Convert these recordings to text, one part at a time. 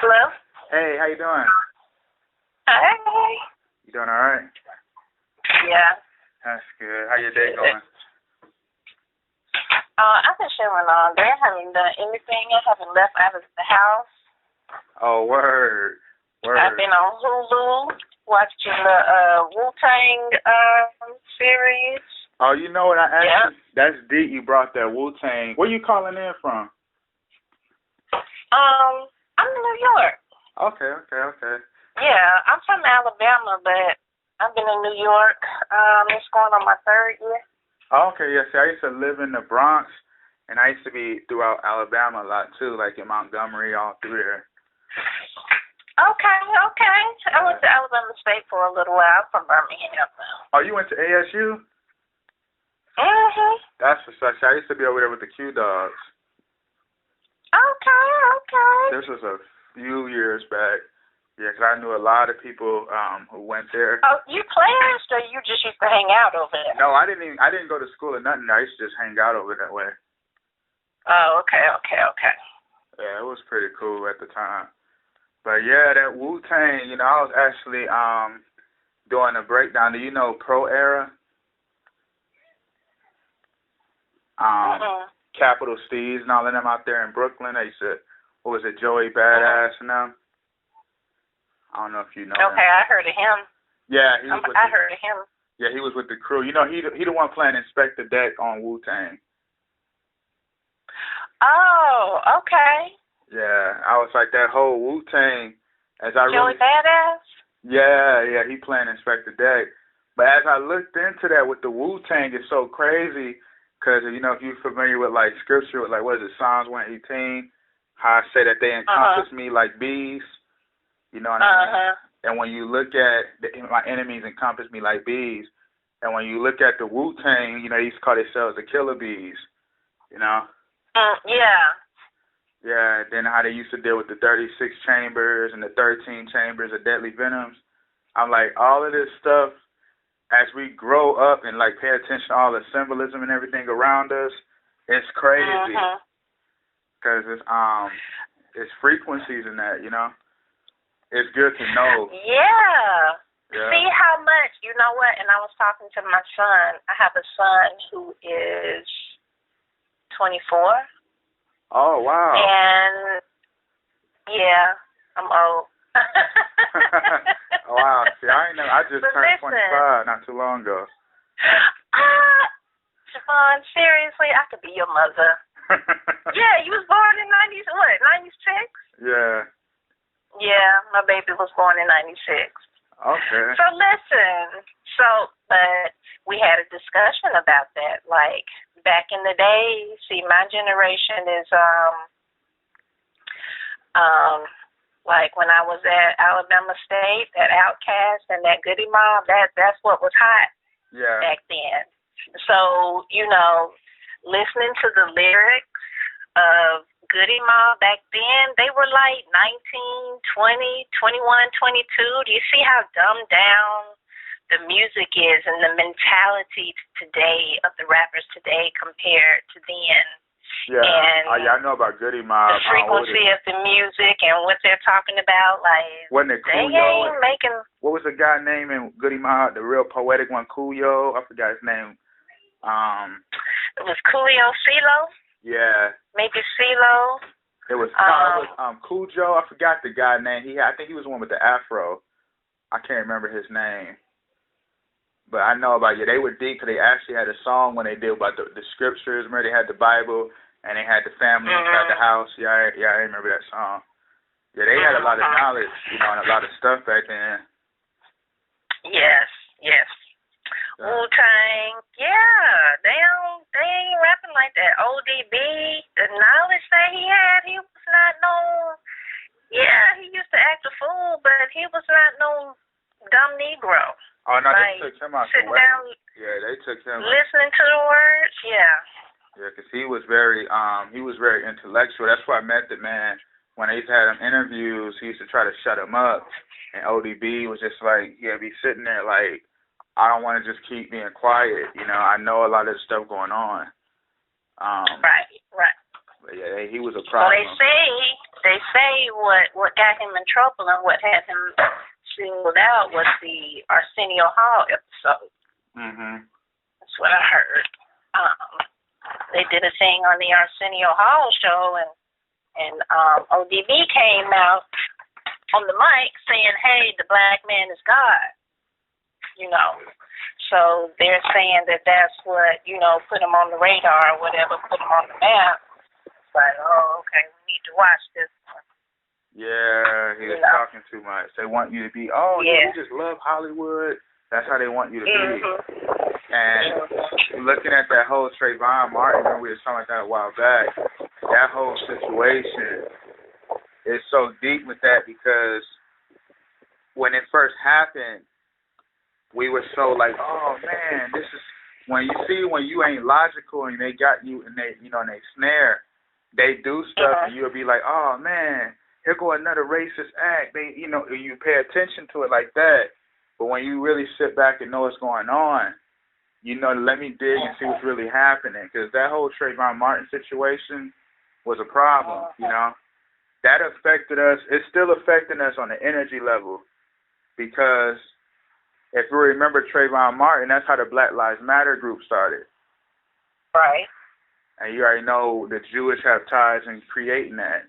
Hello? Hey, how you doing? Hey. You doing all right? Yeah. That's good. How your day going? I've been chilling all day. I haven't done anything. I haven't left out of the house. Oh, word. I've been on Hulu watching the Wu-Tang series. Oh, you know what? Yeah. That's deep. You brought that Wu-Tang. Where you calling in from? I'm in New York. Okay. Yeah, I'm from Alabama, but I've been in New York. It's going on my third year. Okay, yeah. See, I used to live in the Bronx, and I used to be throughout Alabama a lot too, like in Montgomery, all through there. Okay. I went to Alabama State for a little while. I'm from Birmingham. Oh, you went to ASU? Mhm. That's for such. I used to be over there with the Q Dogs. Okay. This was a few years back. Yeah, 'cause I knew a lot of people who went there. Oh, you players, or you just used to hang out over there? No, I didn't go to school or nothing. I used to just hang out over that way. Oh, okay. Yeah, it was pretty cool at the time. But yeah, that Wu-Tang, I was actually doing a breakdown. Do you know Pro Era? Capital Steez and all of them out there in Brooklyn. They used to, what was it, Joey Badass and them? I don't know if you know him. Okay, I heard of him. Yeah, I heard of him. Yeah, he was with the crew. He the one playing Inspector Deck on Wu-Tang. Oh, okay. Yeah, I was like that whole Wu-Tang as I Joey Badass? Yeah, he playing Inspector Deck. But as I looked into that with the Wu-Tang, it's so crazy because, if you're familiar with, like, scripture, like, what is it, Psalms 118, how I say that they encompass me like bees, you know what I mean? And when you look at, my enemies encompass me like bees, and when you look at the Wu-Tang, they used to call themselves the killer bees, Yeah. Yeah, then how they used to deal with the 36 chambers and the 13 chambers of deadly venoms. I'm like, all of this stuff, as we grow up and, like, pay attention to all the symbolism and everything around us, it's crazy. Because it's frequencies in that, It's good to know. Yeah. See how much, you know what, and I was talking to my son. I have a son who is 24. Oh, wow. And, yeah, I'm old. Wow. See, I just turned 25 not too long ago. Javon, seriously, I could be your mother. Yeah, you was born in 96? Yeah. Yeah, my baby was born in 96. Okay. So listen, but we had a discussion about that. Like, back in the day, see, my generation is, like when I was at Alabama State, that Outkast and that Goody Mob, that's what was hot back then. So, listening to the lyrics of Goody Mob back then, they were like 19, 20, 21, 22. Do you see how dumbed down the music is and the mentality today of the rappers today compared to then? Yeah, and I know about Goody Mob. The frequency of the music and what they're talking about, like, wasn't it Coolio? They ain't making... What was the guy named in Goody Mob, the real poetic one, Coolio? I forgot his name. It was Coolio CeeLo? Yeah. Maybe CeeLo? It was Cujo. I forgot the guy name. I think he was the one with the afro. I can't remember his name. But I know about, they were deep because they actually had a song when they did about the scriptures. Remember, they had the Bible and they had the family inside the house. Yeah, I remember that song. Yeah, they had a lot of knowledge, and a lot of stuff back then. Yes. Wu-Tang, they ain't rapping like that. ODB, the knowledge that he had, he was not no, he used to act a fool, but he was not no dumb Negro. Oh, no, like, they took him out the way. Down, yeah, they took him. Listening to the words, Yeah, because he was very intellectual. That's why I met the man. When they used to have him interviews, he used to try to shut him up. And ODB was just like, be sitting there like, I don't want to just keep being quiet. I know a lot of stuff going on. Right. But yeah, he was a problem. Well, they say they say what got him in trouble and what had him singled out was the Arsenio Hall episode. Mhm. That's what I heard. They did a thing on the Arsenio Hall show, and ODB came out on the mic saying, "Hey, the black man is God." You know, so they're saying that that's what, you know, put him on the radar or whatever, put him on the map. It's like, oh, okay, we need to watch this one. Yeah, he was talking too much. They want you to be, we just love Hollywood. That's how they want you to be. And looking at that whole Trayvon Martin, when we were talking about that a while back, that whole situation is so deep with that because when it first happened, we were so like, oh man, this is when you ain't logical and they got you and they and they snare, they do stuff and you'll be like, oh man, here go another racist act. They you pay attention to it like that. But when you really sit back and know what's going on, let me dig and see what's really happening. Because that whole Trayvon Martin situation was a problem, That affected us. It's still affecting us on the energy level because if you remember Trayvon Martin, that's how the Black Lives Matter group started. Right. And you already know the Jewish have ties in creating that.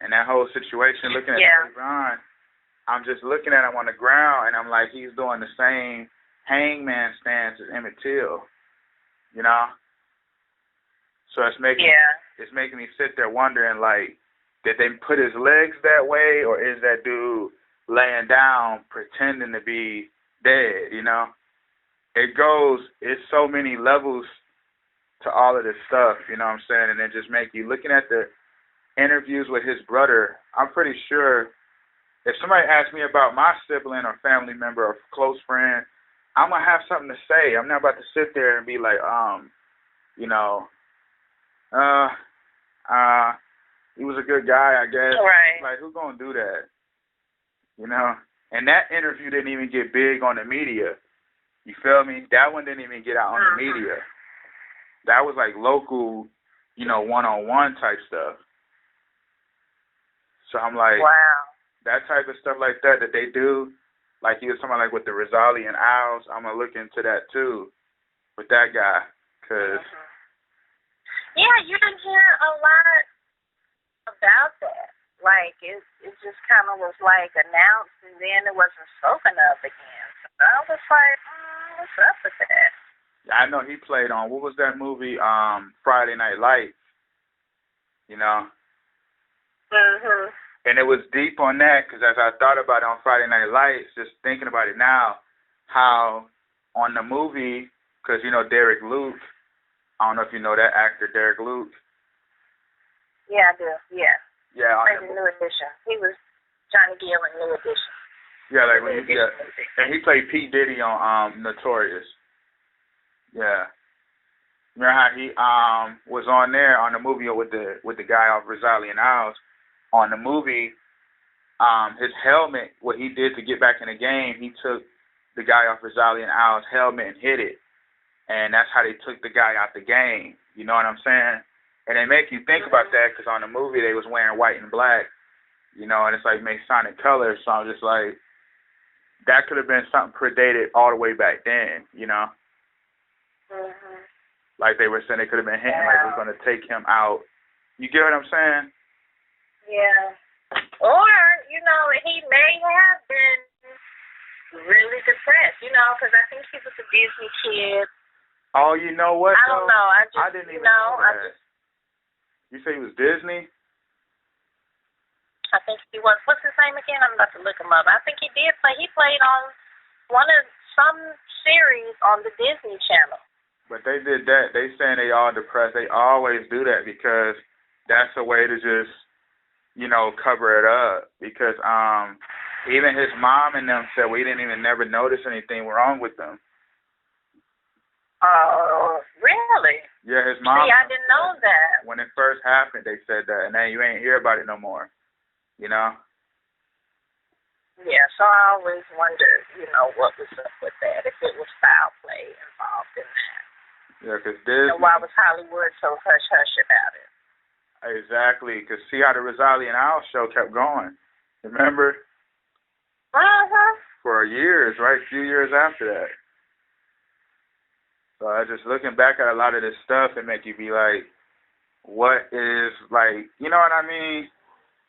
And that whole situation, looking at Trayvon, I'm just looking at him on the ground, and I'm like, he's doing the same hangman stance as Emmett Till, So it's making me sit there wondering, like, did they put his legs that way, or is that dude laying down pretending to be dead? It's so many levels to all of this stuff, you know what I'm saying? And it just make you, looking at the interviews with his brother, I'm pretty sure if somebody asks me about my sibling or family member or close friend, I'm going to have something to say. I'm not about to sit there and be like, he was a good guy, I guess. Right. Like, who's going to do that? And that interview didn't even get big on the media. You feel me? That one didn't even get out on the media. That was like local, one-on-one type stuff. So I'm like, wow. That type of stuff like that they do, like you was talking about, like with the Rosali and Owls, I'm going to look into that too with that guy. Cause yeah, you didn't hear a lot about that. Like, it just kind of was like announced and then it wasn't spoken of again. So I was like, what's up with that? I know he played on, what was that movie, Friday Night Lights, Mhm. And it was deep on that because as I thought about it on Friday Night Lights, just thinking about it now, how on the movie, because, Derek Luke, I don't know if you know that actor, Derek Luke. Yeah, I do, yeah. Yeah. Played in New Edition. He was Johnny Gill in New Edition. Yeah, like and he played P. Diddy on Notorious. Yeah. Remember how he was on there on the movie with the guy off Rosali and Owls. On the movie, his helmet, what he did to get back in the game, he took the guy off Rosali and Owls' helmet and hit it. And that's how they took the guy out the game. You know what I'm saying? And they make you think about that because on the movie they was wearing white and black, and it's like Masonic colors. So I'm just like, that could have been something predated all the way back then, Mhm. Like they were saying they could have been hinting like we're going to take him out. You get what I'm saying? Yeah. Or, he may have been really depressed, because I think he was a Disney kid. Oh, you know what? I don't know. I didn't even know that. You say he was Disney? I think he was. What's his name again? I'm about to look him up. I think he did play. He played on some series on the Disney Channel. But they did that. They saying they all depressed. They always do that because that's a way to just, cover it up. Because even his mom and them said we didn't even never notice anything wrong with them. Oh, really? Yeah, his mom. See, I didn't know that. When it first happened, they said that, and then you ain't hear about it no more. Yeah, so I always wondered, what was up with that, if it was foul play involved in that. Yeah, because Disney. Why was Hollywood so hush-hush about it? Exactly, because see how the Rosalie and Al show kept going. Remember? For years, right? A few years after that. So I just looking back at a lot of this stuff and make you be like, what is, like, you know what I mean?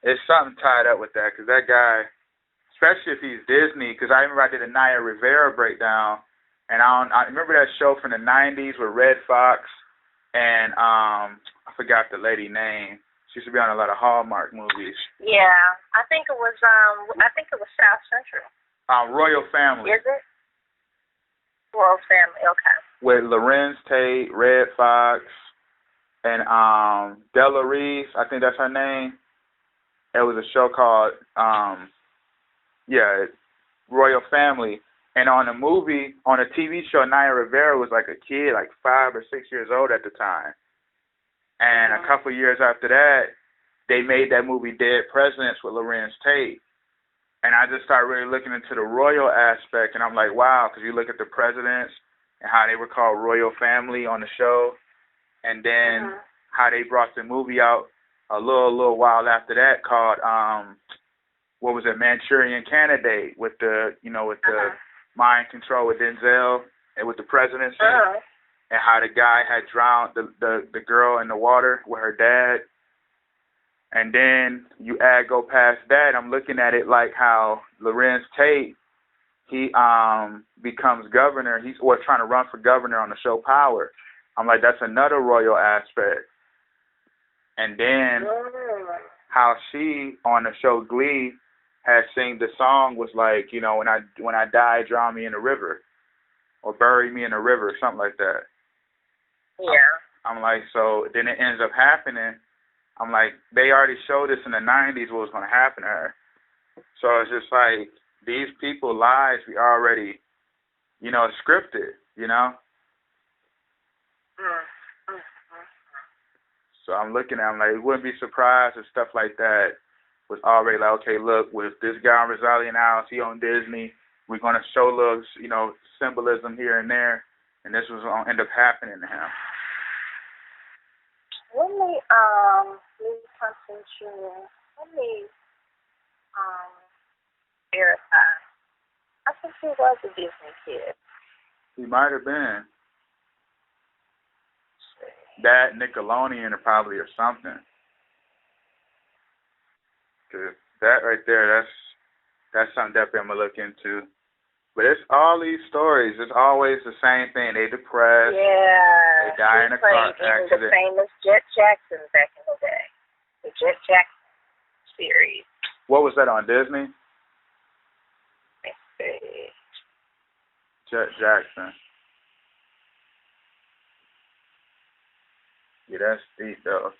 It's something tied up with that, because that guy, especially if he's Disney, because I remember I did a Naya Rivera breakdown, and I remember that show from the 90s with Red Fox, and I forgot the lady name. She used to be on a lot of Hallmark movies. Yeah, I think it was South Central. Royal Family. Is it? Royal Family, okay. With Lorenz Tate, Red Fox, and Della Reese, I think that's her name. It was a show called Royal Family. And on a TV show, Naya Rivera was like a kid, like 5 or 6 years old at the time. And a couple years after that, they made that movie Dead Presidents with Lorenz Tate. And I just started really looking into the royal aspect, and I'm like, wow, because you look at the presidents and how they were called Royal Family on the show, and then how they brought the movie out a little while after that called, what was it, Manchurian Candidate, with the mind control with Denzel and with the presidency. And how the guy had drowned the girl in the water with her dad. And then you go past that, I'm looking at it like how Lorenz Tate, he becomes governor. He's trying to run for governor on the show Power. I'm like, that's another royal aspect. And then how she, on the show Glee, had sing the song was like, when I die, drown me in the river. Or bury me in the river, something like that. Yeah. I'm like, so then it ends up happening. I'm like, they already showed us in the 90s what was going to happen to her. So it's just like, these people's lives, we already, scripted, So I'm looking at them like, wouldn't be surprised if stuff like that was already like, okay, look, with this guy on Rosalie and Alice, he on Disney, we're going to show little, symbolism here and there, and this was going to end up happening to him. Let me verify. I think he was a Disney kid. He might have been. That Nickelodeon or something. Cause that right there, that's something definitely I'm gonna look into. But it's all these stories. It's always the same thing. They depressed. Yeah. They die in a car accident. The famous Jet Jackson back in the day. The Jet Jackson series. What was that on Disney? Let's see. Jet Jackson. Yeah, that's deep though.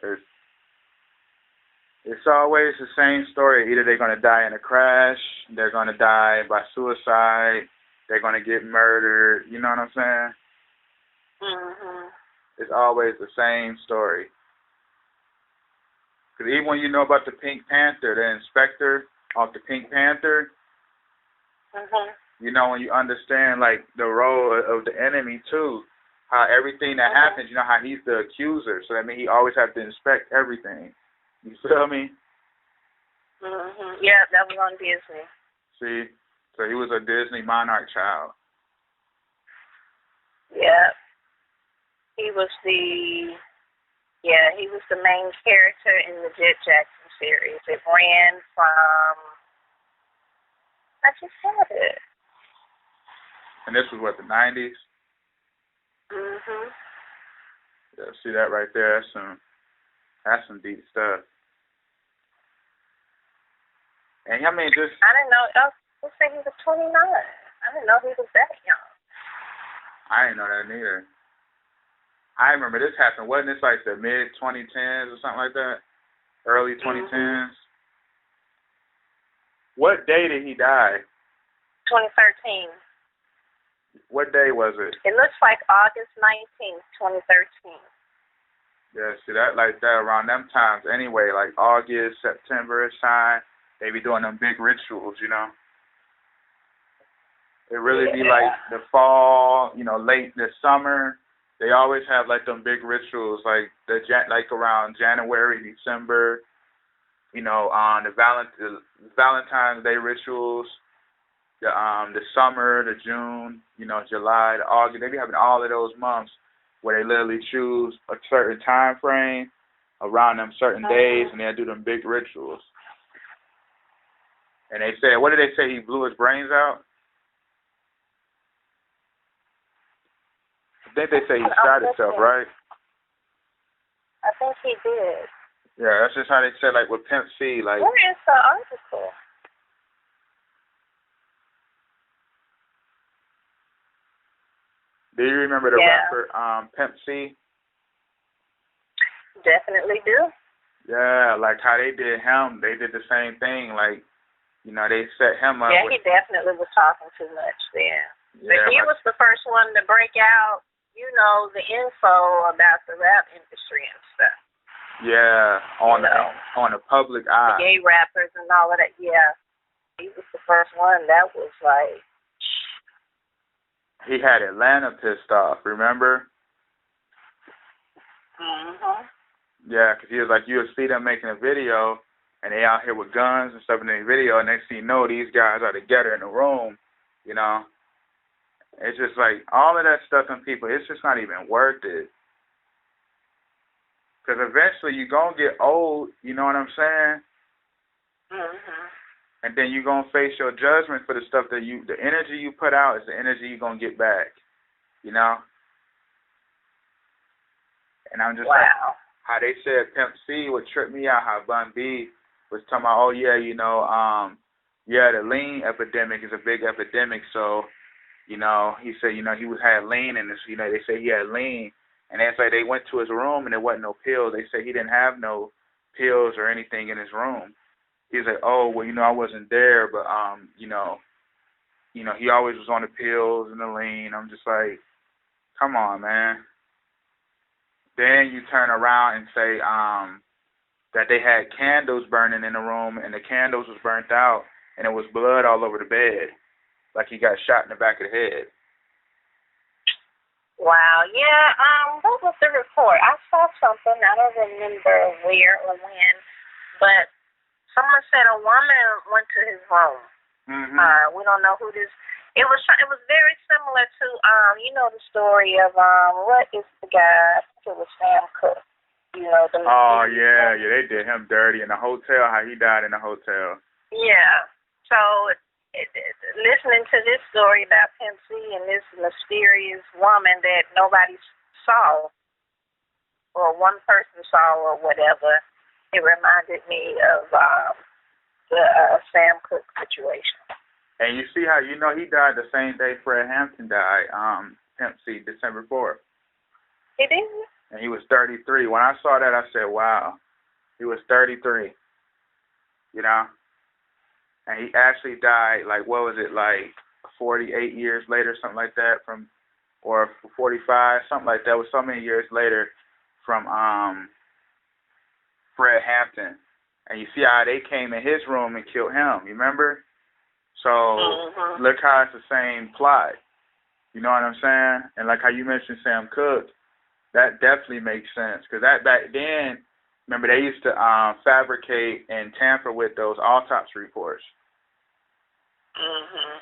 It's always the same story. Either they're going to die in a crash, they're going to die by suicide, they're going to get murdered. You know what I'm saying? It's always the same story. Because even when you know about the Pink Panther, the inspector of the Pink Panther, when you understand, like, the role of the enemy, too, how everything that happens, how he's the accuser. So that means he always has to inspect everything. You feel me? Yeah, that was on Disney. See? So he was a Disney Monarch child. Yeah. He was the main character in the Jet Jackson series. It ran from, I just had it. And this was what, the 90s? Yeah, see that right there? That's some deep stuff. And I mean, just... I didn't know. I was saying he was 29. I didn't know he was that young. I didn't know that neither. I remember this happened. Wasn't this like the mid-2010s or something like that? Early 2010s? What day did he die? 2013. What day was it? It looks like August 19th, 2013. Yeah, see, that like that around them times anyway, like August, September-ish time, they be doing them big rituals, It really be like the fall, late the summer, They always have like them big rituals, like like around January, December. You know, the Valentine's Day rituals, the summer, the June, you know, July, the August. They be having all of those months where they literally choose a certain time frame around them certain days, and they'll do them big rituals. And they said, what did they say? He blew his brains out. I think they say he shot himself, right? I think he did. Yeah, that's just how they said, like with Pimp C, like. Where is the article? Do you remember the rapper Pimp C? Definitely do. Yeah, like how they did him, they did the same thing. Like, you know, they set him up. Yeah, he definitely was talking too much then. Yeah, but he was the first one to break out, you know, the info about the rap industry and stuff. Yeah, on the public eye. The gay rappers and all of that. Yeah, he was the first one that was like. He had Atlanta pissed off. Remember? Mhm. Yeah, because he was like, you would see them making a video, and they out here with guns and stuff in the video, and next thing you know, these guys are together in the room. You know, it's just like all of that stuff in people. It's just not even worth it. Because eventually you're going to get old, you know what I'm saying? Mhm. And then you're going to face your judgment for the stuff that the energy you put out is the energy you're going to get back, you know? And I'm just like, how they said Pimp C would trip me out, how Bun B was talking about, oh, yeah, you know, the lean epidemic is a big epidemic. So, you know, he said, you know, he had lean in this, you know, they say he had lean. And it's like they went to his room and there wasn't no pills. They said he didn't have no pills or anything in his room. He's like, oh, well, you know, I wasn't there, but, you know, he always was on the pills and the lean. I'm just like, come on, man. Then you turn around and say that they had candles burning in the room and the candles was burnt out and it was blood all over the bed, like he got shot in the back of the head. Wow, yeah, what was the report? I saw something, I don't remember where or when, but someone said a woman went to his room. Mm-hmm. We don't know who this. It was very similar to you know the story of what is the guy? I think it was Sam Cooke. You know the. Oh yeah, they did him dirty in the hotel. How he died in the hotel. Yeah. So listening to this story about Pimp C and this mysterious woman that nobody saw, or one person saw, or whatever, it reminded me of the Sam Cooke situation. And you see how, you know, he died the same day Fred Hampton died, Pimp C, December 4th. He did? And he was 33. When I saw that, I said, wow, he was 33, you know? And he actually died, like, what was it, like 48 years later, something like that, or 45, something like that. It was so many years later from Fred Hampton. And you see how they came in his room and killed him, you remember? So look how it's the same plot. You know what I'm saying? And like how you mentioned Sam Cooke, that definitely makes sense. Because that back then, remember, they used to fabricate and tamper with those autopsy reports.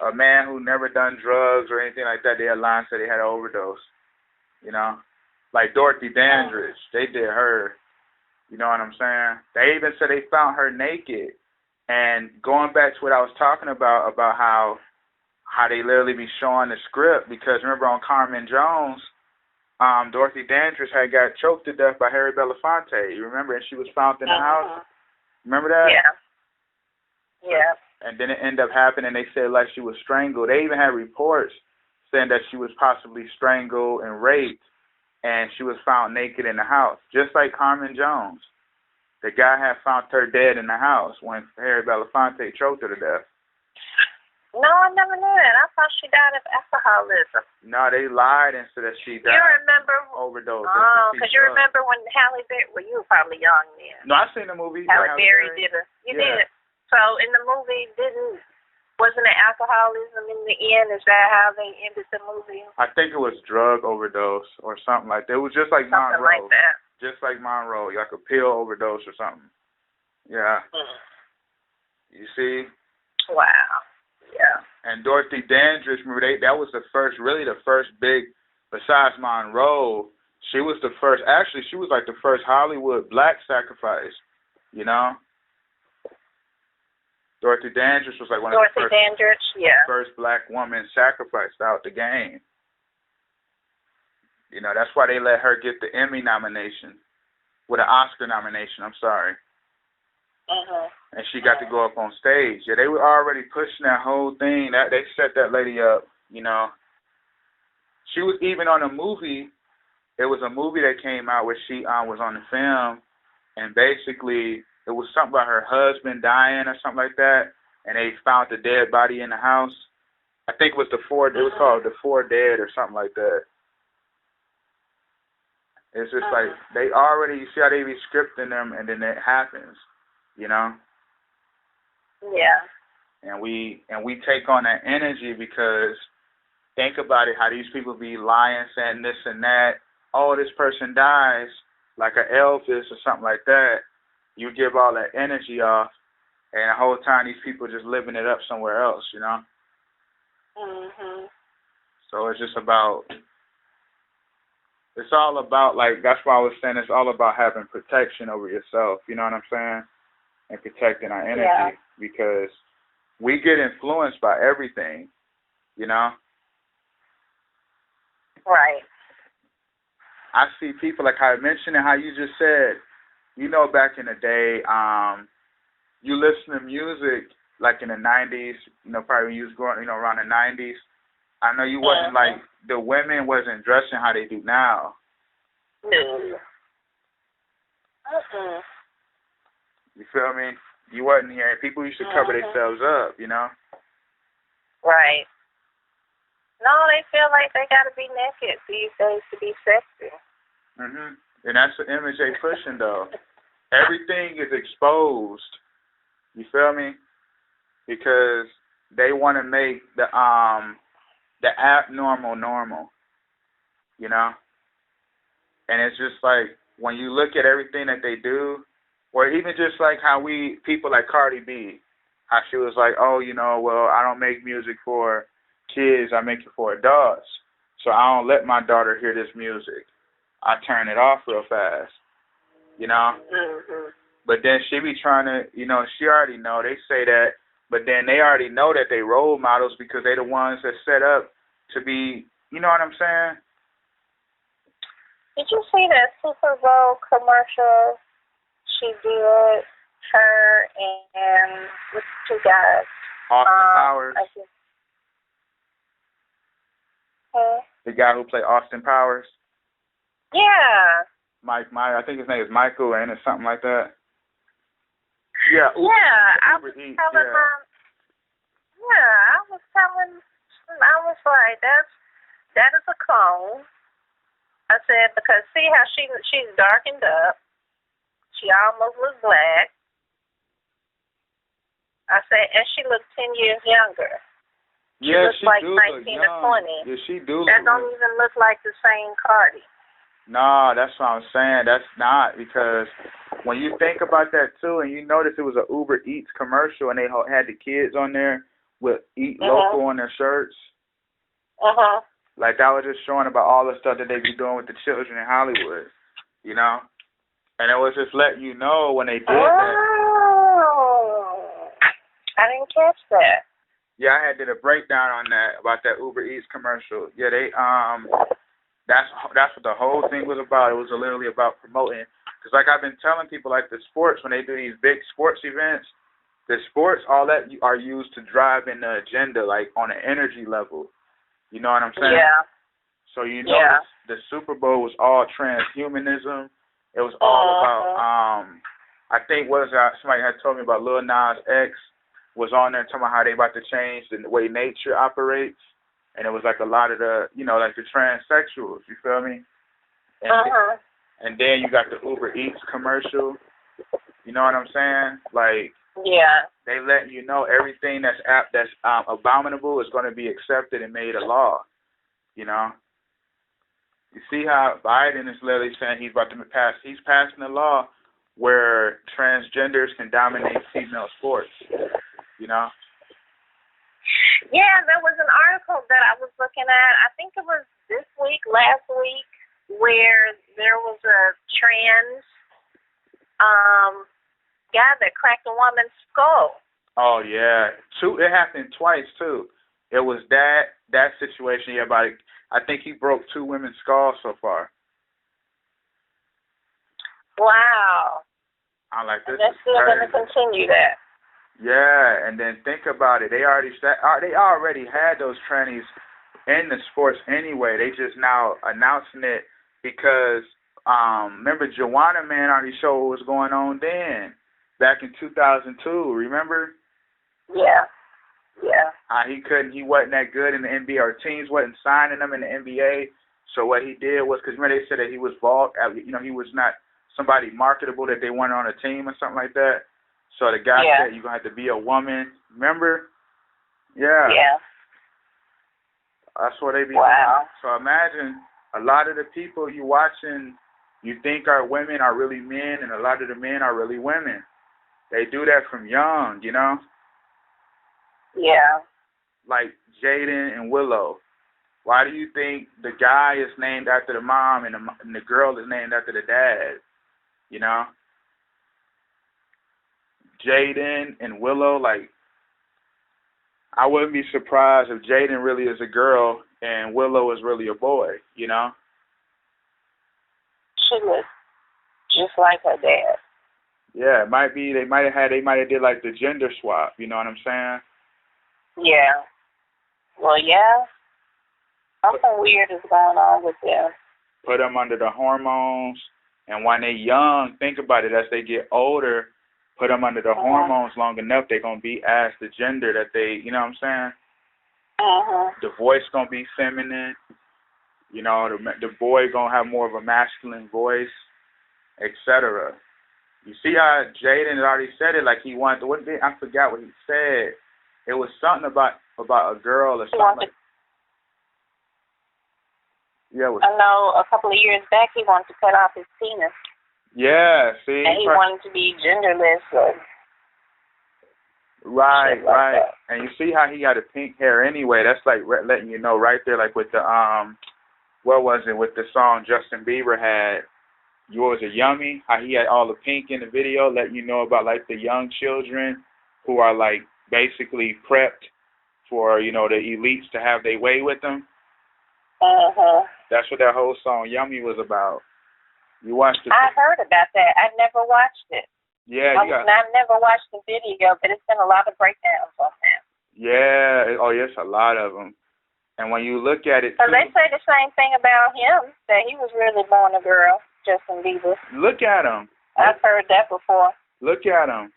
A man who never done drugs or anything like that, they had lines said they had an overdose. You know? Like Dorothy Dandridge, they did her. You know what I'm saying? They even said they found her naked. And going back to what I was talking about how they literally be showing the script, because remember on Carmen Jones, Dorothy Dandridge had got choked to death by Harry Belafonte. You remember? And she was found in the house. Remember that? Yeah. Yeah. And then it ended up happening. They said like she was strangled. They even had reports saying that she was possibly strangled and raped, and she was found naked in the house, just like Carmen Jones. The guy had found her dead in the house when Harry Belafonte choked her to death. No, I never knew that. I thought she died of alcoholism. No, they lied and said that she died. You remember? Overdose. Oh, because you remember when Halle Berry, well, you were probably young then. No, I seen the movie. Halle Berry did it. You did. So in the movie, didn't Wasn't it alcoholism in the end? Is that how they ended the movie? I think it was drug overdose or something like that. It was just like something Monroe. Like that. Just like Monroe, like a pill overdose or something. Yeah. You see? Wow. Yeah. And Dorothy Dandridge, remember, that was the first big, besides Monroe, she was the first, actually, she was like the first Hollywood black sacrifice, you know? Dorothy Dandridge was like one of the first black woman sacrificed out the game. You know, that's why they let her get the Emmy nomination, with an Oscar nomination, I'm sorry. And she got to go up on stage. Yeah, they were already pushing that whole thing. That they set that lady up, you know. She was even on a movie. It was a movie that came out where she was on the film, and basically it was something about her husband dying or something like that, and they found the dead body in the house. I think it was it was called The Four Dead or something like that. It's just like they already, you see how they be scripting them, and then it happens, you know? Yeah. And we take on that energy because think about it, how these people be lying, saying this and that. Oh, this person dies, like an Elvis or something like that. You give all that energy off, and the whole time these people just living it up somewhere else, you know? So it's just about, it's all about, like, that's why I was saying it's all about having protection over yourself, you know what I'm saying? And protecting our energy, because we get influenced by everything, you know? Right. I see people, like I mentioned and how you just said, you know, back in the day, you listen to music like in the 90s, you know, probably when you was growing, you know, around the 90s. I know you wasn't like, the women wasn't dressing how they do now. No. You feel me? You wasn't hearing, people used to cover themselves up, you know? Right. No, they feel like they got to be naked these days to be sexy. And that's the image they pushing, though. Everything is exposed. You feel me? Because they want to make the abnormal normal. You know? And it's just like, when you look at everything that they do, or even just like how people like Cardi B, how she was like, oh, you know, well, I don't make music for kids, I make it for adults. So I don't let my daughter hear this music. I turn it off real fast, you know? But then she be trying to, you know, she already know, they say that, but then they already know that they role models because they the ones that set up to be, you know what I'm saying? Did you see that Super Bowl commercial she did, her and with two guys? Austin Powers. The guy who played Austin Powers? Yeah. I think his name is Michael, and it's something like that. Yeah. I was telling I was like, that is a clone. I said, because see how she's darkened up. She almost looks black. I said, and she looks 10 years younger. She looks like 19 or 20. Yeah, she do. That don't even look like the same Cardi. No, that's what I'm saying. That's not, because when you think about that too, and you notice it was an Uber Eats commercial, and they had the kids on there with Eat Local on their shirts. Like, that was just showing about all the stuff that they be doing with the children in Hollywood, you know? And it was just letting you know when they did that. I didn't catch that. Yeah, I did a breakdown on that, about that Uber Eats commercial. Yeah, they that's what the whole thing was about. It was literally about promoting. Because like I've been telling people, like the sports, when they do these big sports events, the sports, all that are used to drive in the agenda, like on an energy level. You know what I'm saying? Yeah. So you know the Super Bowl was all transhumanism. It was all about, I think somebody had told me about Lil Nas X was on there talking about how they about to change the way nature operates. And it was like a lot of the, you know, like the transsexuals, you feel me? And then you got the Uber Eats commercial. You know what I'm saying? Like, Yeah. They letting you know everything that's abominable is going to be accepted and made a law. You know. You see how Biden is literally saying he's passing a law where transgenders can dominate female sports. You know. Yeah, there was an article that I was looking at. I think it was this week, last week, where there was a trans guy that cracked a woman's skull. Oh yeah, it happened twice too. It was that situation. Yeah, I think he broke 2 women's skulls so far. Wow. I'm like, this and they're is still crazy. Going to continue that. Yeah, and then think about it. They already had those trannies in the sports anyway. They just now announcing it because remember Joanna Man already showed what was going on then, back in 2002. Remember? Yeah. Yeah. He wasn't that good in the NBA. Our teams wasn't signing him in the NBA. So what he did was, because remember they said that he was he was not somebody marketable that they wanted on a team or something like that. So the guy said you're gonna have to be a woman. Remember? Yeah. Yeah. That's what they be doing. So imagine a lot of the people you watching, you think are women are really men, and a lot of the men are really women. They do that from young, you know. Yeah. Like Jaden and Willow. Why do you think the guy is named after the mom and the girl is named after the dad? You know? Jaden and Willow, like, I wouldn't be surprised if Jaden really is a girl and Willow is really a boy, you know? She looks just like her dad. Yeah, it might be. They might have did like the gender swap. You know what I'm saying? Yeah. Well, yeah. Something weird is going on with them. Put them under the hormones, and when they young, think about it. As they get older, put them under the hormones long enough, they're gonna be as the gender that they. You know what I'm saying? The voice gonna be feminine. You know, the boy gonna have more of a masculine voice, etc. You see how Jaden had already said it, like he wanted to, I forgot what he said. It was something about a girl or something. I know a couple of years back he wanted to cut off his penis. Yeah, see. And he wanted to be genderless. Right. That. And you see how he got a pink hair anyway. That's like letting you know right there, like with the, what was it, with the song Justin Bieber had, Yours Are Yummy, how he had all the pink in the video, letting you know about like the young children who are like basically prepped for, you know, the elites to have their way with them. That's what that whole song Yummy was about. You watched it? I heard about that. I never watched it. Yeah, I've never watched the video, but it's been a lot of breakdowns on that. Yeah. Oh, yes, a lot of them. And when you look at it, so they say the same thing about him, that he was really born a girl, Justin Bieber. Look at him. I've heard that before. Look at him.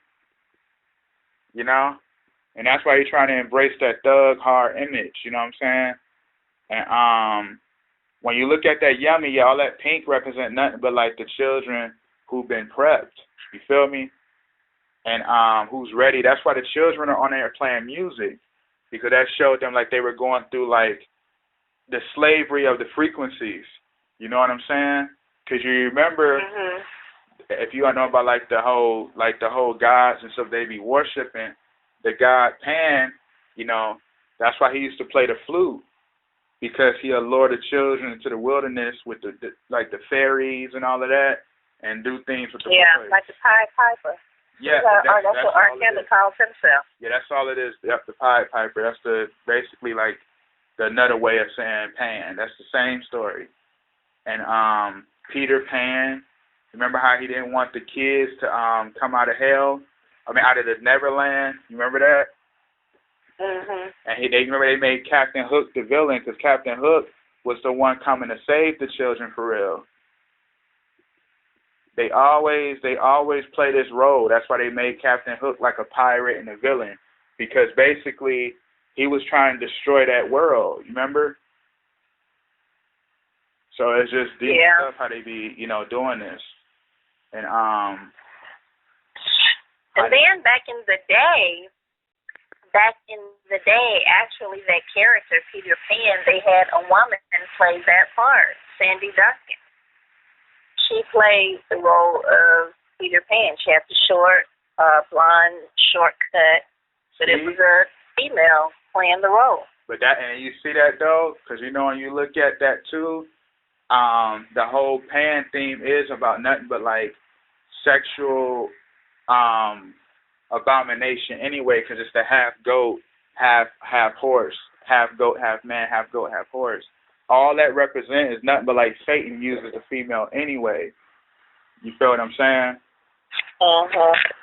You know? And that's why he's trying to embrace that thug hard image, you know what I'm saying? And when you look at that Yummy, all that pink represent nothing but like the children who've been prepped. You feel me? And who's ready. That's why the children are on there playing music. Because that showed them like they were going through like the slavery of the frequencies. You know what I'm saying? Because you remember, if you don't know about like the whole gods and stuff they be worshiping, the god Pan, you know, that's why he used to play the flute, because he allured the children into the wilderness with the fairies and all of that, and do things with the boys. Like the Pied Piper. Yeah, that's what R. Kelly calls himself. Yeah, that's all it is. Yep, the Pied Piper. That's basically like another way of saying Pan. That's the same story. And Peter Pan, remember how he didn't want the kids to come out of hell? I mean, out of the Neverland. You remember that? And they made Captain Hook the villain, because Captain Hook was the one coming to save the children for real. They always play this role. That's why they made Captain Hook like a pirate and a villain, because basically he was trying to destroy that world. You remember? So it's just deep stuff how they be, you know, doing this. And And then back in the day, actually, that character, Peter Pan, they had a woman play that part, Sandy Duncan. She played the role of Peter Pan. She had the short, blonde, shortcut, but it was a female playing the role. But and you see that though, because when you look at that too, the whole Pan theme is about nothing but like sexual abomination anyway, because it's the half goat, half horse, half goat, half man, half goat, half horse. All that represents is nothing but like Satan uses the female anyway. You feel what I'm saying?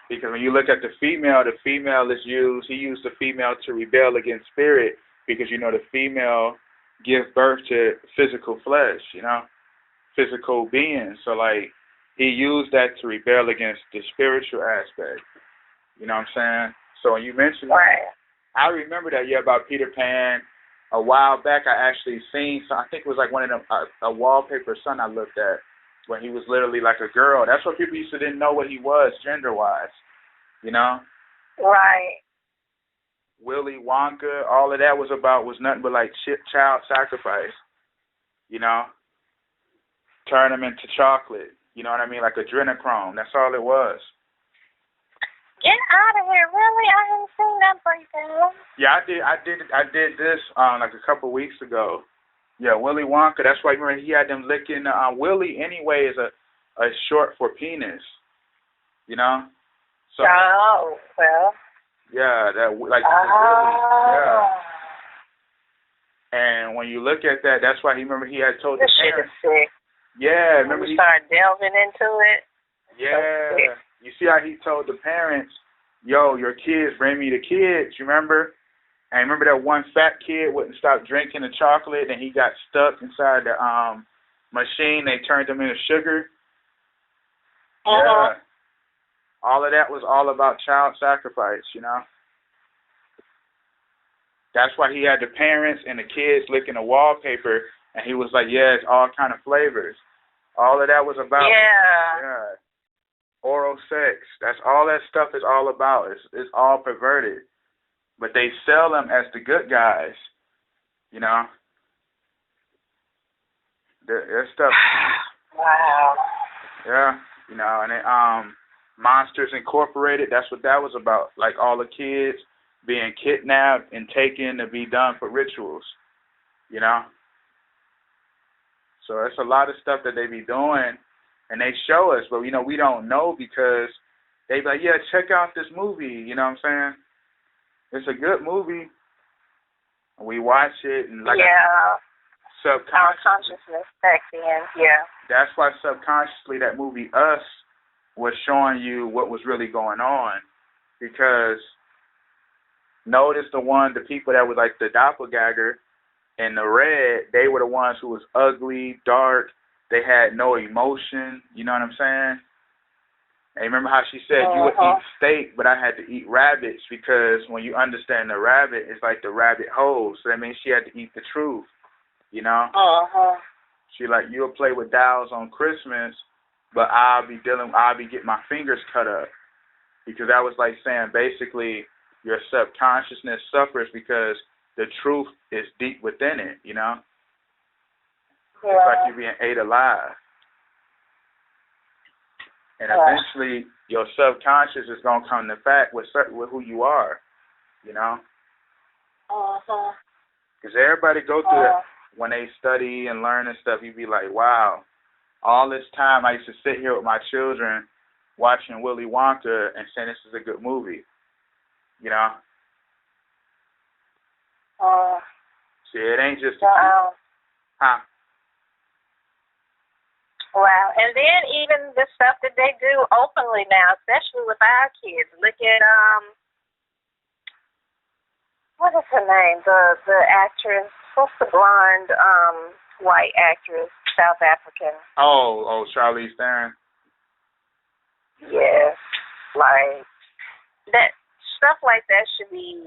Because when you look at the female is used. He used the female to rebel against spirit, because the female gives birth to physical flesh, physical beings. So like he used that to rebel against the spiritual aspect. You know what I'm saying? So when you mentioned that, I remember that about Peter Pan. A while back, I actually seen some. I think it was like one of them a wallpaper son I looked at, when he was literally like a girl. That's what people used to didn't know what he was gender-wise, Right. Willy Wonka, all of that was nothing but like child sacrifice, turn them into chocolate. You know what I mean? Like adrenochrome. That's all it was. Get out of here! Really? I haven't seen that breakdown. Yeah, I did this like a couple weeks ago. Yeah, Willy Wonka. That's why remember he had them licking. Willy anyway is a short for penis. So. Oh well. Yeah, that like Willy. Yeah. And when you look at that, that's why he had told this the parents. Shit is sick. Yeah, remember he started delving into it. Yeah. You see how he told the parents, yo, your kids, bring me the kids, you remember? And remember that one fat kid wouldn't stop drinking the chocolate and he got stuck inside the machine. They turned him into sugar. Yeah. All of that was all about child sacrifice, That's why he had the parents and the kids licking the wallpaper, and he was like, yeah, it's all kind of flavors. All of that was about oral sex. That's all that stuff is all about. It's all perverted. But they sell them as the good guys, Their stuff. Wow. Yeah, and it, Monsters Incorporated, that's what that was about. Like all the kids being kidnapped and taken to be done for rituals, So it's a lot of stuff that they be doing, and they show us, but we don't know because they be like, yeah, check out this movie. You know what I'm saying? It's a good movie. We watch it and like subconsciousness back then. Yeah. That's why subconsciously that movie Us was showing you what was really going on, because notice the people that was like the doppelganger in the red, they were the ones who was ugly, dark. They had no emotion. You know what I'm saying? And remember how she said you would eat steak, but I had to eat rabbits, because when you understand the rabbit, it's like the rabbit hole. So that means she had to eat the truth. She like, you'll play with dolls on Christmas, but I'll be getting my fingers cut up, because that was like saying basically your subconsciousness suffers because the truth is deep within it, It's like you're being ate alive. And eventually your subconscious is going to come to fact with who you are, Because everybody go through it. When they study and learn and stuff, you be like, wow, all this time I used to sit here with my children watching Willy Wonka and saying this is a good movie, See, it ain't just Wow. And then even the stuff that they do openly now, especially with our kids. Look at what is her name? The actress. What's the blonde white actress, South African? Oh, Charlize Theron. Yes, like that stuff like that should be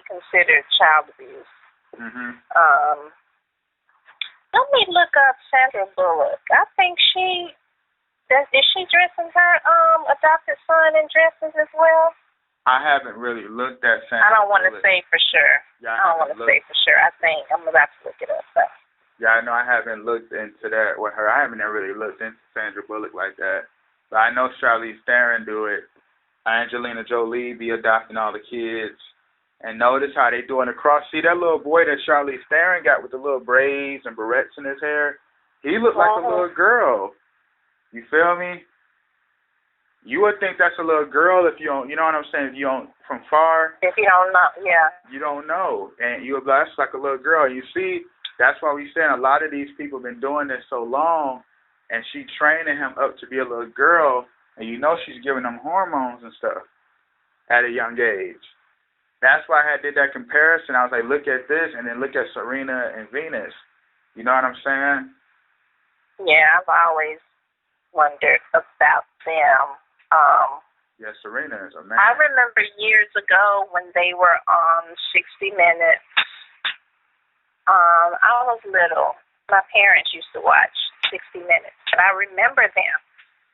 considered child abuse. Let me look up Sandra Bullock. I think she Did she dress in her adopted son in dresses as well? I haven't really looked at Sandra. I don't want to say for sure. Yeah, I don't want to say for sure. I think I'm about to look it up. So. Yeah, I know I haven't looked into that with her. I haven't really looked into Sandra Bullock like that. But I know Charlize Theron do it. Angelina Jolie be adopting all the kids. And notice how they doing across. See that little boy that Charlize Theron got with the little braids and barrettes in his hair? He looked like a little girl. You feel me? You would think that's a little girl if you don't, you know what I'm saying? If you don't, from far. If you don't know, yeah. You don't know. And you would be like, that's like a little girl. You see, that's why we saying a lot of these people been doing this so long, and she training him up to be a little girl, and you know she's giving him hormones and stuff at a young age. That's why I did that comparison. I was like, look at this, and then look at Serena and Venus. You know what I'm saying? Yeah, I've always wondered about them. Yeah, Serena is a man. I remember years ago when they were on 60 Minutes. I was little. My parents used to watch 60 Minutes, and I remember them.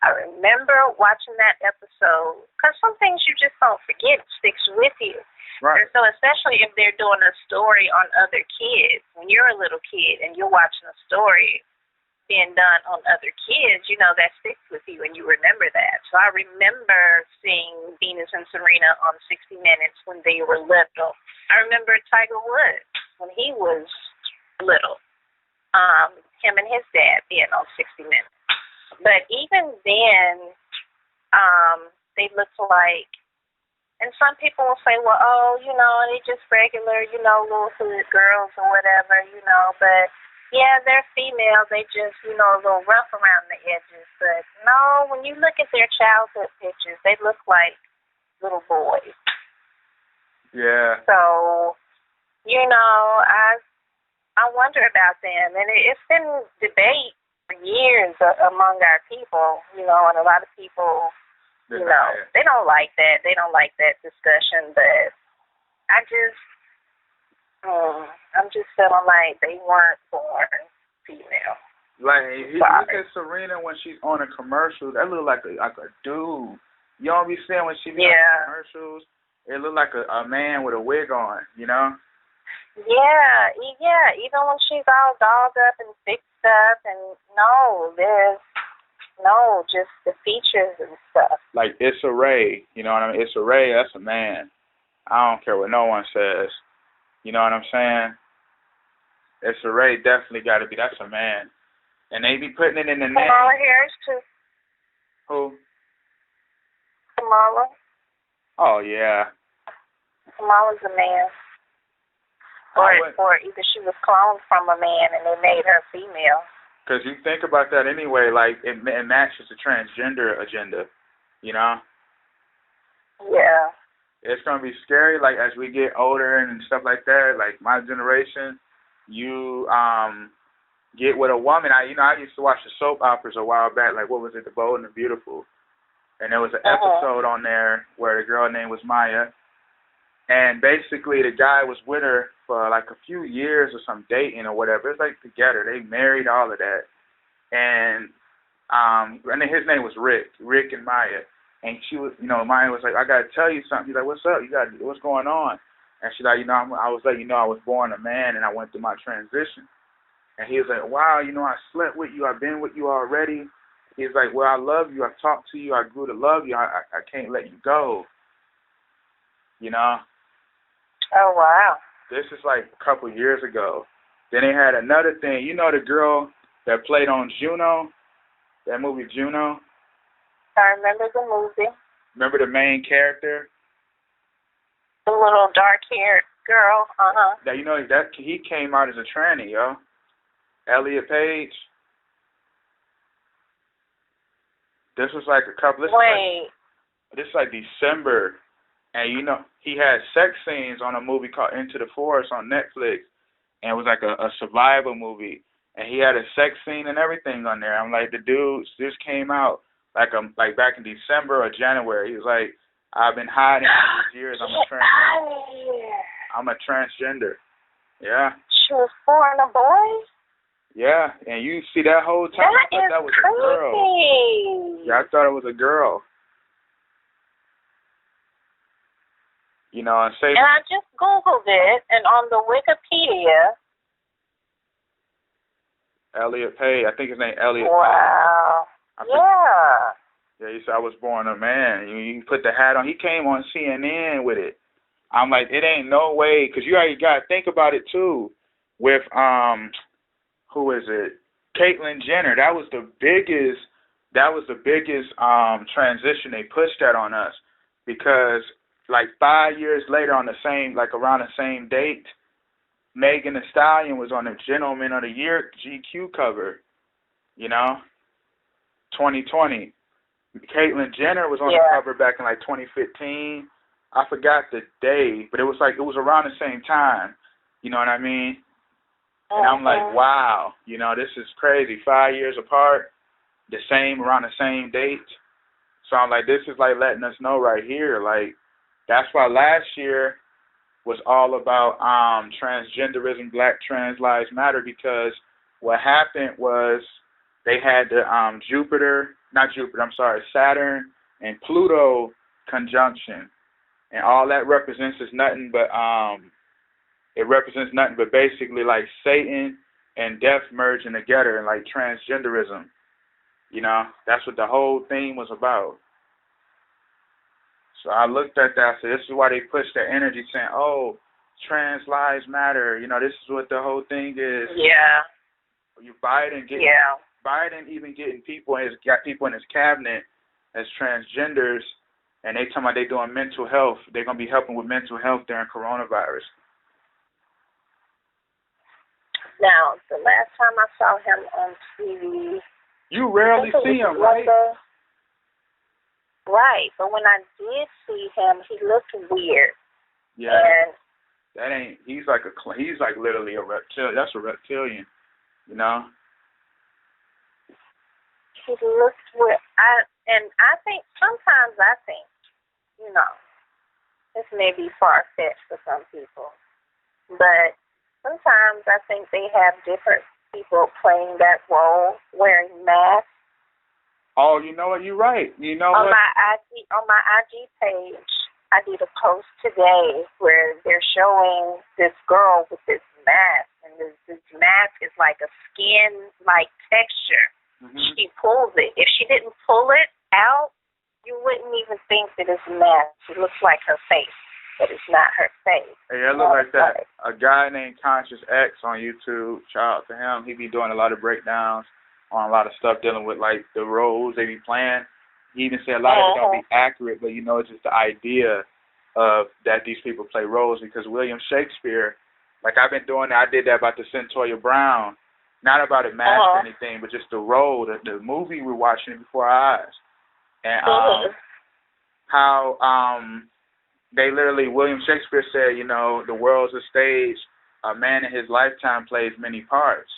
I remember watching that episode because some things you just don't forget. It sticks with you. Right. And so especially if they're doing a story on other kids, when you're a little kid and you're watching a story being done on other kids, you know, that sticks with you and you remember that. So I remember seeing Venus and Serena on 60 Minutes when they were little. I remember Tiger Woods when he was little, him and his dad being on 60 Minutes. But even then, they looked like, and some people will say, well, oh, you know, they just regular, you know, little hood girls or whatever, you know, but yeah, they're female. They just, you know, a little rough around the edges. But no, when you look at their childhood pictures, they look like little boys. Yeah. So, you know, I wonder about them. And it's been debate for years among our people, you know, and a lot of people, you know, they don't like that. They don't like that discussion. But I'm just feeling like they weren't born female. Like, look at Serena when she's on a commercial. That look like a dude. You don't be seeing when she be on commercials. It look like a man with a wig on, you know? Yeah. Even when she's all dolled up and fixed up, and just the features and stuff. Like Issa Rae, you know what I mean? Issa Rae, that's a man. I don't care what no one says. You know what I'm saying? Issa Rae definitely got to be. That's a man. And they be putting it in the name. Kamala Harris, too. Who? Kamala. Oh, yeah. Kamala's a man. Or either she was cloned from a man and they made her female. Because you think about that anyway, like, it matches the transgender agenda, you know? Yeah. It's going to be scary, like, as we get older and stuff like that, like, my generation, you get with a woman. I used to watch the soap operas a while back, like, what was it, The Bold and the Beautiful? And there was an episode on there where the girl name was Maya, and basically the guy was with her for, like, a few years or some dating or whatever. It's like together. They married, all of that. And his name was Rick and Maya. And she was, you know, Maya was like, I got to tell you something. He's like, what's up? What's going on? And she's like, you know, I was letting you know I was born a man and I went through my transition. And he was like, wow, you know, I slept with you. I've been with you already. He's like, well, I love you. I've talked to you. I grew to love you. I can't let you go. You know? Oh, wow. This is like a couple years ago. Then they had another thing. You know the girl that played on Juno? That movie Juno? I remember the movie. Remember the main character? The little dark-haired girl. Uh-huh. Now, you know, that he came out as a tranny, yo. Elliot Page. This was like a couple. This is like December. And, you know, he had sex scenes on a movie called Into the Forest on Netflix. And it was like a survival movie. And he had a sex scene and everything on there. I'm like, the dude just came out like back in December or January. He was like, I've been hiding for these years. I'm a transgender. Yeah. She was born a boy? Yeah, and you see that whole time I thought that was crazy. A girl. Yeah, I thought it was a girl. You know, and I just Googled it, and on the Wikipedia, Elliot Page, I think his name Elliot. Wow. Yeah, he said I was born a man. You put the hat on. He came on CNN with it. I'm like, it ain't no way, because you already got to think about it too. With who is it? Caitlyn Jenner. That was the biggest. Transition. They pushed that on us because like 5 years later, on the same, like around the same date, Megan Thee Stallion was on the Gentleman of the Year GQ cover. You know, 2020. Caitlyn Jenner was on the cover back in like 2015. I forgot the day, but it was around the same time. You know what I mean? And I'm like, wow, you know, this is crazy. 5 years apart, around the same date. So I'm like, this is like letting us know right here. Like, that's why last year was all about transgenderism, Black Trans Lives Matter, because what happened was they had the Saturn and Pluto conjunction. And all that represents is nothing but basically like Satan and death merging together, and like transgenderism. You know, that's what the whole thing was about. So I looked at that. I said, this is why they push that energy, saying, "Oh, trans lives matter." You know, this is what the whole thing is. Yeah. Biden even getting people in his cabinet as transgenders. And they talking about they doing mental health. They're going to be helping with mental health during coronavirus. Now, the last time I saw him on TV... You rarely see him, right? Right, but when I did see him, he looked weird. Yeah, and he's like literally a reptilian. That's a reptilian, you know? He looked weird. I think, you know, this may be far-fetched for some people, but sometimes I think they have different people playing that role, wearing masks. Oh, you know what? You're right. You know on what? On my IG page, I did a post today where they're showing this girl with this mask, and this mask is like a skin-like texture. Mm-hmm. She pulls it. If she didn't pull it out, you wouldn't even think that it's a mask. It looks like her face, but it's not her face. Hey, it looks like that. A guy named Conscious X on YouTube, shout out to him. He be doing a lot of breakdowns on a lot of stuff dealing with like the roles they be playing. He even said a lot of it don't be accurate, but you know, it's just the idea of that these people play roles, because William Shakespeare, like I've been doing that. I did that about the Centoya Brown, not about a mask or anything, but just the role, the movie we're watching before our eyes. And how they literally, William Shakespeare said, you know, the world's a stage, a man in his lifetime plays many parts.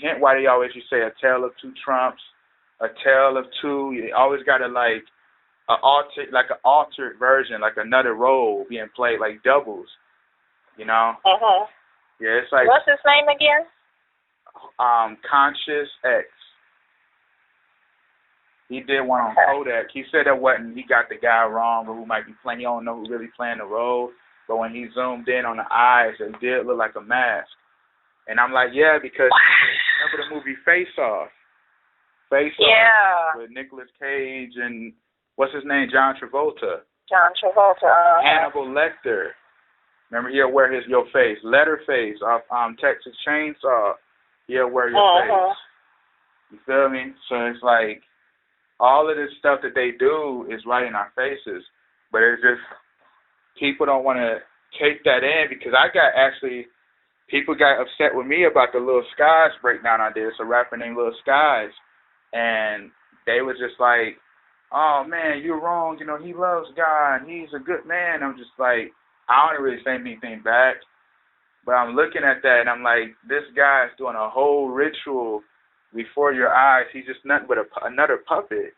Hence why they always used to say a tale of two Trumps, a tale of two. You always got to like an altered version, like another role being played, like doubles, you know? Yeah, it's like. What's his name again? Conscious X. He did one on Kodak. He said that he got the guy wrong, or who might be playing. He don't know who really playing the role. But when he zoomed in on the eyes, it did look like a mask. And I'm like, yeah, because remember the movie Face Off? Face Off with Nicolas Cage and what's his name, John Travolta. Hannibal Lecter. Remember, he'll wear your face, Leatherface off Texas Chainsaw. He'll wear your face. You feel me? So it's like all of this stuff that they do is right in our faces, but it's just people don't want to take that in, because people got upset with me about the Lil Skies breakdown I did. It's a rapper named Lil Skies, and they was just like, "Oh man, you're wrong. You know, he loves God. He's a good man." I'm just like, I don't really say anything back, but I'm looking at that and I'm like, this guy's doing a whole ritual before your eyes. He's just nothing but another puppet.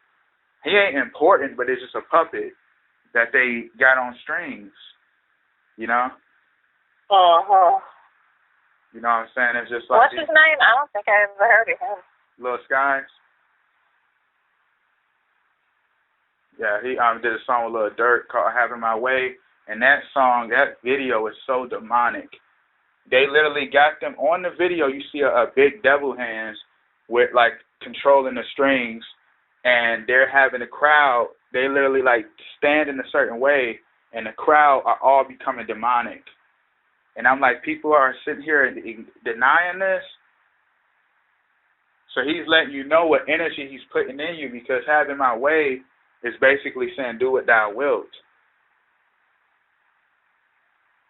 He ain't important, but it's just a puppet that they got on strings, you know? You know what I'm saying? It's just like what's his name? I don't think I ever heard of him. Lil Skies. Yeah, he did a song with Lil Durk called "Having My Way," and that song, that video is so demonic. They literally got them on the video. You see a big devil hands with like controlling the strings, and they're having the crowd. They literally like stand in a certain way, and the crowd are all becoming demonic. And I'm like, people are sitting here denying this. So he's letting you know what energy he's putting in you, because having my way is basically saying, do what thou wilt.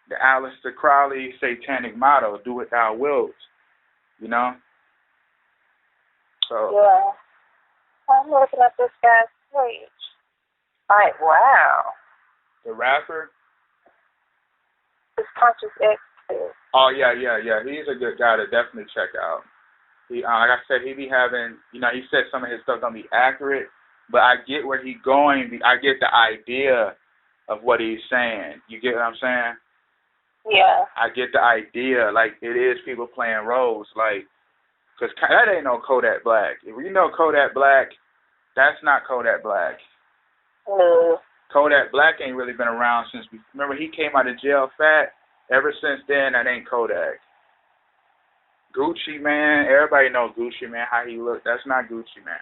The Aleister Crowley satanic motto, do what thou wilt. You know? So. Yeah. I'm looking at this guy's page. Like, wow. The rapper? His Conscious X. Oh, yeah. He's a good guy to definitely check out. He, like I said, he be having, you know, he said some of his stuff don't be accurate, but I get where he's going. I get the idea of what he's saying. You get what I'm saying? Yeah. I get the idea. Like, it is people playing roles. Like, because that ain't no Kodak Black. If you know Kodak Black, that's not Kodak Black. No. Kodak Black ain't really been around since, remember he came out of jail fat? Ever since then, that ain't Kodak. Gucci Man, everybody knows Gucci Man, how he look. That's not Gucci Man.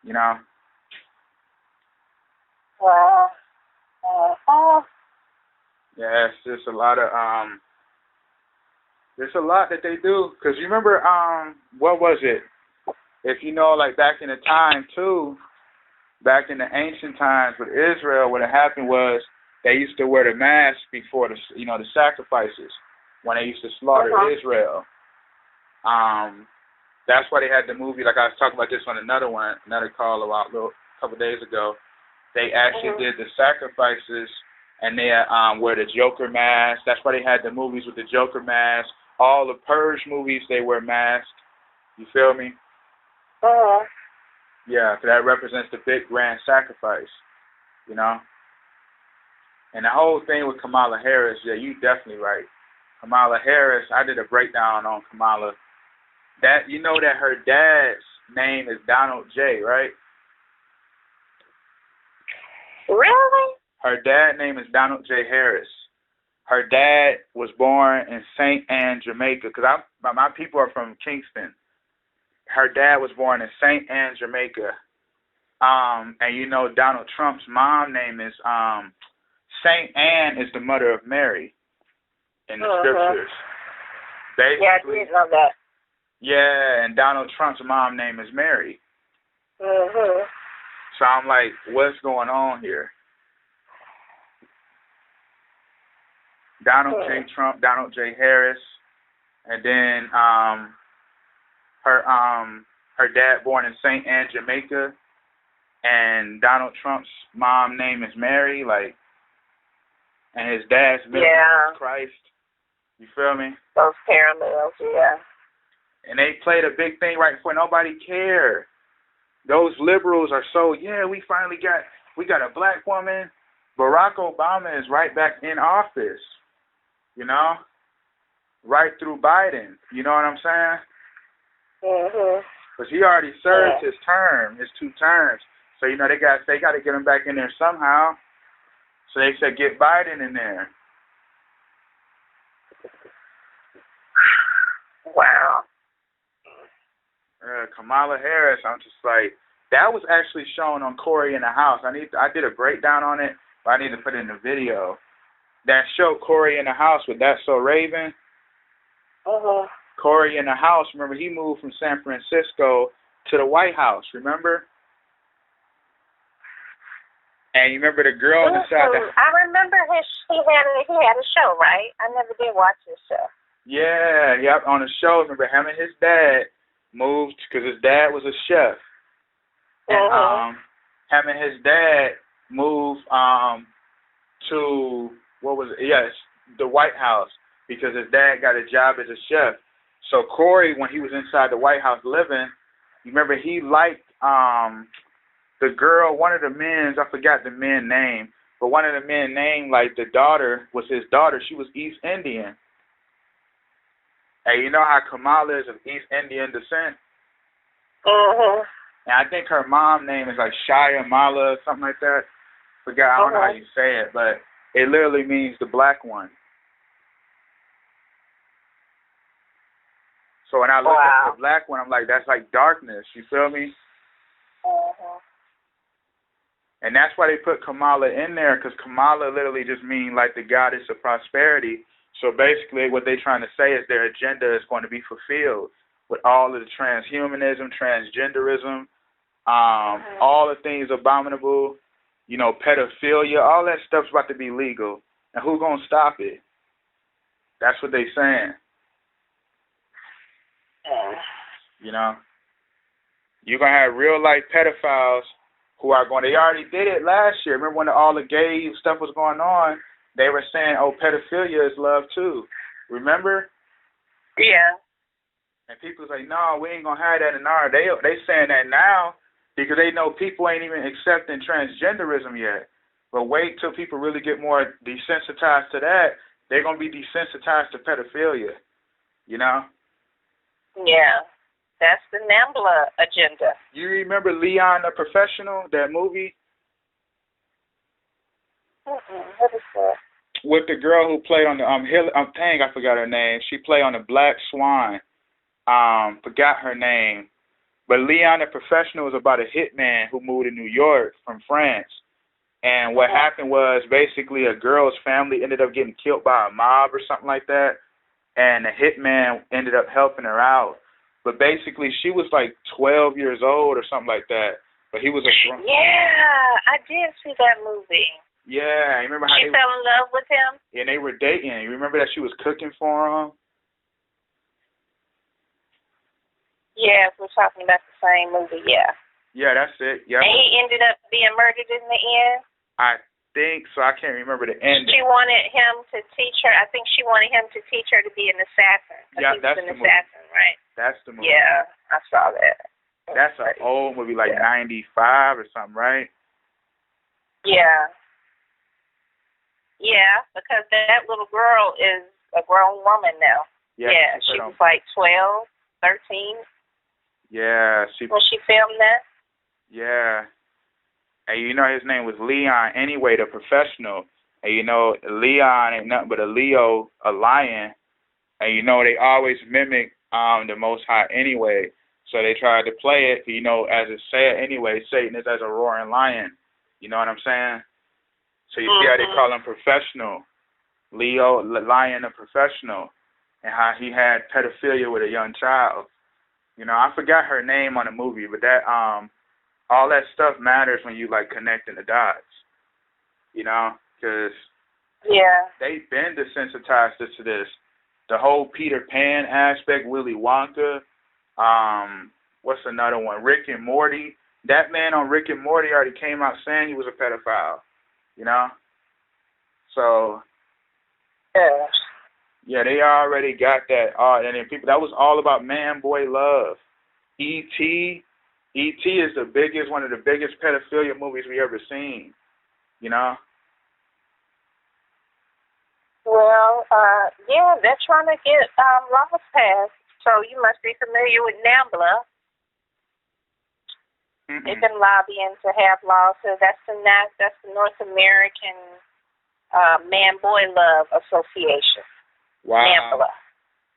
You know? Wow. Yeah, it's just a lot of, there's a lot that they do. Because you remember, what was it? If you know, like back in the time, too, back in the ancient times with Israel, what had happened was they used to wear the mask before the, you know, the sacrifices when they used to slaughter Israel. That's why they had the movie, like I was talking about this on another call a couple days ago. They actually did the sacrifices, and they wear the Joker mask. That's why they had the movies with the Joker mask. All the Purge movies, they wear masks. You feel me? Yeah, so that represents the big grand sacrifice, you know? And the whole thing with Kamala Harris, yeah, you definitely right. Kamala Harris, I did a breakdown on Kamala. That, you know that her dad's name is Donald J, right? Really? Her dad's name is Donald J. Harris. Her dad was born in St. Anne, Jamaica, because my people are from Kingston. Her dad was born in St. Anne, Jamaica. And you know Donald Trump's mom name is St. Anne is the mother of Mary in the scriptures. Basically, yeah, I didn't know that. Yeah, and Donald Trump's mom name is Mary. So I'm like, what's going on here? Donald J. Trump, Donald J. Harris, and then her dad born in St. Anne, Jamaica, and Donald Trump's mom name is Mary, like, and his dad's middle name is Christ. You feel me? Those parallels, yeah. And they played a big thing right before nobody cared. Those liberals are so, yeah, we got a black woman. Barack Obama is right back in office, you know? Right through Biden, you know what I'm saying? Because he already served his term, his 2 terms. So, you know, they got to get him back in there somehow. So they said, get Biden in there. Wow. Kamala Harris, I'm just like, that was actually shown on Corey in the House. I did a breakdown on it, but I need to put it in the video. That show Corey in the House with That's So Raven. Corey in the House, remember he moved from San Francisco to the White House, remember? And you remember the girl inside the... I remember he had a show, right? I never did watch his show. Yeah, on the show, remember him and his dad moved, because his dad was a chef. And him and his dad moved to, what was it? Yes, the White House, because his dad got a job as a chef. So Corey, when he was inside the White House living, you remember he liked the girl, one of the men, I forgot the men's name, but one of the men named, like, the daughter was his daughter. She was East Indian. Hey, you know how Kamala is of East Indian descent? Mhm. And I think her mom name is like Shia Mala or something like that. Forgot, I don't know how you say it, but it literally means the black one. So when I look at the black one, I'm like, that's like darkness. You feel me? And that's why they put Kamala in there, because Kamala literally just means like the goddess of prosperity. So basically what they're trying to say is their agenda is going to be fulfilled with all of the transhumanism, transgenderism, all the things abominable, you know, pedophilia, all that stuff's about to be legal. And who's going to stop it? That's what they're saying. You know? You're going to have real-life pedophiles who are going, they already did it last year. Remember when all the gay stuff was going on, they were saying, oh, pedophilia is love too. Remember? Yeah. And people was like, no, we ain't going to have that in our, they saying that now because they know people ain't even accepting transgenderism yet. But wait till people really get more desensitized to that, they're going to be desensitized to pedophilia, you know? Yeah. That's the NAMBLA agenda. You remember Leon the Professional, that movie? What is that? With the girl who played on the dang, I forgot her name. She played on the Black Swan. Forgot her name. But Leon the Professional was about a hitman who moved to New York from France. And what happened was basically a girl's family ended up getting killed by a mob or something like that. And the hitman ended up helping her out. But basically, she was like 12 years old or something like that. But he was a drunk. Yeah, I did see that movie. Yeah, you remember how she fell in love with him? And they were dating. You remember that she was cooking for him? Yeah, we're talking about the same movie, yeah. Yeah, that's it. Yeah. And he ended up being murdered in the end? I think so. I can't remember the ending. She wanted him to teach her. I think she wanted him to teach her to be an assassin. Yeah, that's an assassin, right? That's the movie. Yeah, I saw that. That's an old movie, like 95 or something, right? Yeah. Yeah, because that little girl is a grown woman now. Yeah, she was like 12, 13. Yeah, when she filmed that. Yeah. And you know his name was Leon anyway, the Professional. And you know, Leon ain't nothing but a Leo, a lion. And you know, they always mimic the Most High anyway. So they tried to play it, you know, as it said anyway, Satan is as a roaring lion. You know what I'm saying? So you see how they call him Professional. Leo, lion, a professional. And how he had pedophilia with a young child. You know, I forgot her name on the movie, but that all that stuff matters when you like connecting the dots. You know, because they've been desensitized to this. The whole Peter Pan aspect, Willy Wonka. What's another one? Rick and Morty. That man on Rick and Morty already came out saying he was a pedophile. You know, so yeah, they already got that. And then people, that was all about man boy love. E.T. is one of the biggest pedophilia movies we ever seen. You know. Well, yeah, they're trying to get laws passed. So you must be familiar with NAMBLA. They've been lobbying to have laws. So that's the North American Man Boy Love Association. Wow. NAMBLA.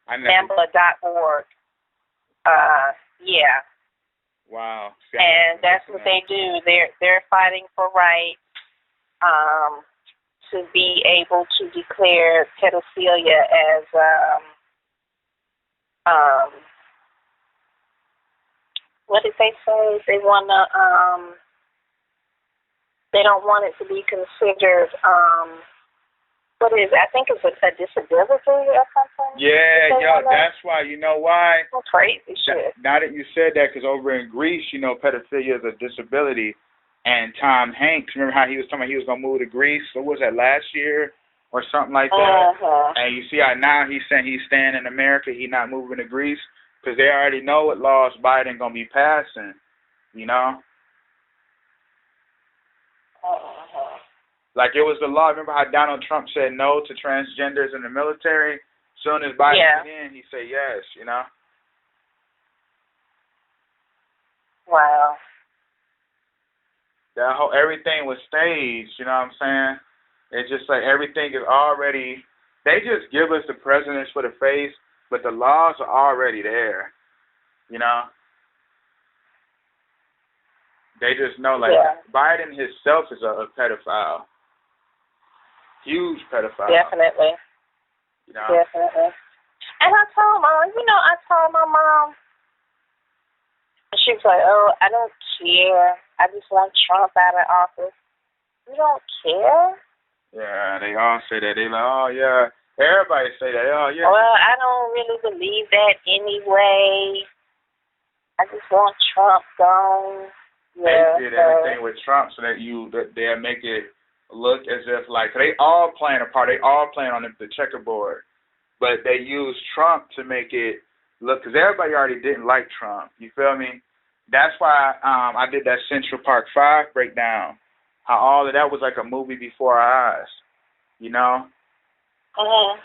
NAMBLA.org. Yeah. Wow. And that's what they do. They're fighting for rights to be able to declare pedophilia as what did they say? They wanna they don't want it to be considered what is it? I think it's a disability or something. Yeah, that's why. You know why? That's crazy shit. Now that you said that, because over in Greece, you know, pedophilia is a disability. And Tom Hanks, remember how he was talking about he was going to move to Greece? What was that, last year or something like that? And you see how now he's saying he's staying in America, he's not moving to Greece, because they already know what laws Biden going to be passing, you know? Like it was the law. Remember how Donald Trump said no to transgenders in the military? Soon as Biden get in, he say yes, you know? Wow. That whole, everything was staged, you know what I'm saying? It's just like everything is already, they just give us the presidents for the face, but the laws are already there, you know? They just know, like, Biden himself is a pedophile. Huge pedophile. Definitely. You know? Definitely. And I told my mom, and she was like, oh, I don't care. I just want Trump out of office. You don't care? Yeah, they all say that. They like, oh, yeah. Everybody say that. Oh, yeah. Well, I don't really believe that anyway. I just want Trump gone. Yeah, they did everything with Trump so that they'll make it look as if, like, they all playing a part. They all playing on the checkerboard. But they used Trump to make it look, because everybody already didn't like Trump. You feel me? That's why I did that Central Park 5 breakdown. How all of that was like a movie before our eyes. You know? Mm-hmm.